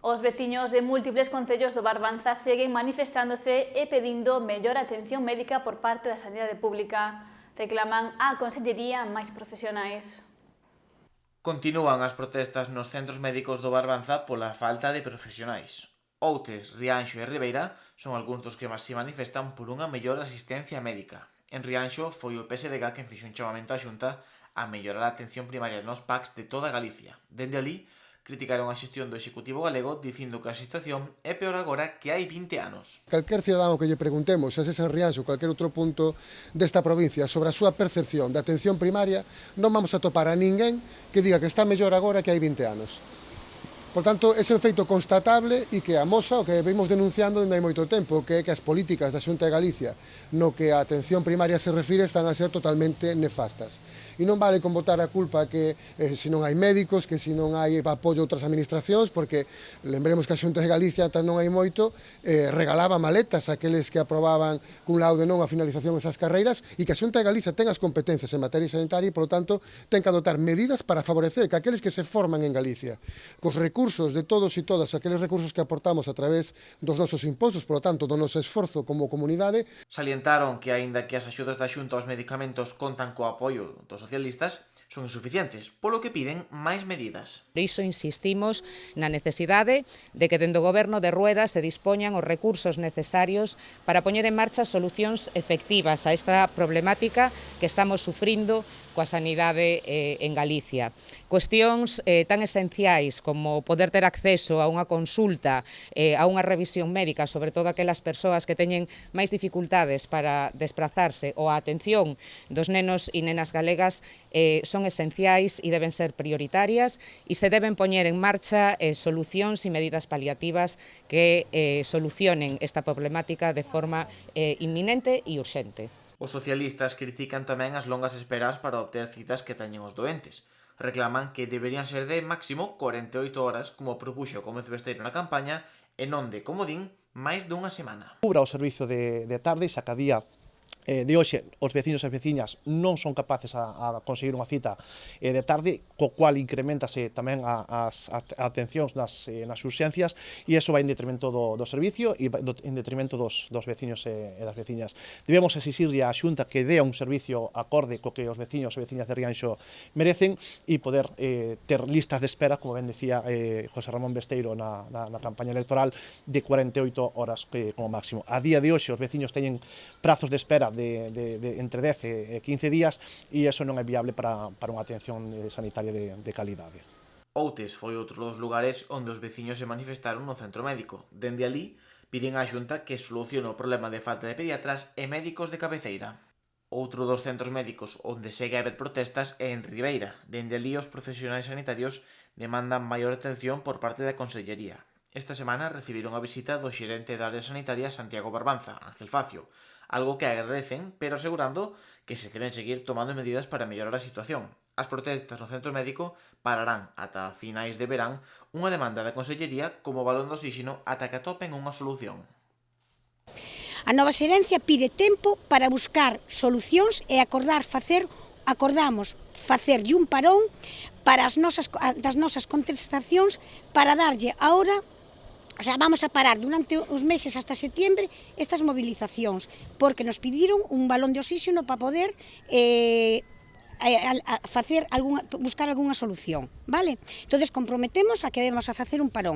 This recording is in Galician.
Os veciños de múltiples concellos do Barbanza seguen manifestándose e pedindo mellor atención médica por parte da Sanidade Pública. Reclaman á Consellería máis profesionais. Continúan as protestas nos centros médicos do Barbanza pola falta de profesionais. Outes, Rianxo e Ribeira son algúns dos que máis se manifestan por unha mellor asistencia médica. En Rianxo foi o PSDG quen fixo un chamamento á Xunta a mellorar a atención primaria nos PACs de toda Galicia. Dende ali, criticaron a xestión do Executivo galego dicindo que a situación é peor agora que hai 20 anos. Calquer cidadán que lle preguntemos, xa sexa en Rianxo ou calquer outro punto desta provincia, sobre a súa percepción de atención primaria, non vamos a topar a ninguén que diga que está mellor agora que hai 20 anos. Por tanto, ese é un feito constatable e que amosa o que vimos denunciando dende hai moito tempo, que é que as políticas da Xunta de Galicia no que a atención primaria se refire están a ser totalmente nefastas. E non vale con botar a culpa que se non hai médicos, que se non hai apoio a outras administracións, porque lembremos que a Xunta de Galicia ata non hai moito regalaba maletas àqueles que aprobaban cun laude non a finalización esas carreiras e que a Xunta de Galicia ten as competencias en materia sanitaria e, polo tanto, ten que adoptar medidas para favorecer que aqueles que se forman en Galicia, cos recursos de todos e todas, aqueles recursos que aportamos a través dos nosos impostos, polo tanto, do noso esforzo como comunidade. Salientaron que, aínda que as axudas da Xunta aos medicamentos contan co apoio dos socialistas, son insuficientes, polo que piden máis medidas. Por iso insistimos na necesidade de que dende o Goberno de Rueda se dispoñan os recursos necesarios para poñer en marcha solucións efectivas a esta problemática que estamos sufrindo coa sanidade en Galicia. Cuestións tan esenciais como poder ter acceso a unha consulta, a unha revisión médica, sobre todo aquelas persoas que teñen máis dificultades para desplazarse, ou a atención dos nenos e nenas galegas, son esenciais e deben ser prioritarias e se deben poñer en marcha solucións e medidas paliativas que solucionen esta problemática de forma inminente e urxente. Os socialistas critican tamén as longas esperas para obter citas que teñen os doentes. Reclaman que deberían ser de máximo 48 horas, como propuxo Gómez Besteiro na campaña, e non de, como din, máis dunha semana. Cubra o servizo de tarde, xa que a día de hoxe os veciños e veciñas non son capaces a conseguir unha cita de tarde, co cual incrementase tamén as atencións nas urxencias e iso vai en detrimento do servicio e en detrimento dos veciños e das veciñas. Debemos exixirlle á Xunta que dea un servicio acorde co que os veciños e veciñas de Rianxo merecen e poder ter listas de espera, como ben decía José Ramón Besteiro na campaña electoral, de 48 horas como máximo. A día de hoxe os veciños teñen prazos de espera de entre 10 e 15 días e iso non é viable para unha atención sanitaria de calidade. Outes foi outro dos lugares onde os veciños se manifestaron no centro médico. Dende ali, piden á Xunta que solucione o problema de falta de pediatras e médicos de cabeceira. Outro dos centros médicos onde segue a haber protestas é en Ribeira. Dende ali, os profesionais sanitarios demandan maior atención por parte da Consellería. Esta semana recibiron a visita do xerente da área sanitaria Santiago Barbanza, Ángel Facio, algo que agradecen, pero asegurando que se deben seguir tomando medidas para mellorar a situación. As protestas no centro médico pararán ata finais de verán unha demanda da Consellería como balón de oxígeno ata que atopen unha solución. A nova xerencia pide tempo para buscar solucións e acordamos facerlle un parón para das nosas contestacións para darlle ahora. O sea, vamos a parar durante os meses hasta setembro estas movilizacións, porque nos pediron un balón de oxígeno para poder buscar algunha solución, vale? Entonces comprometemos a que vamos a facer un parón.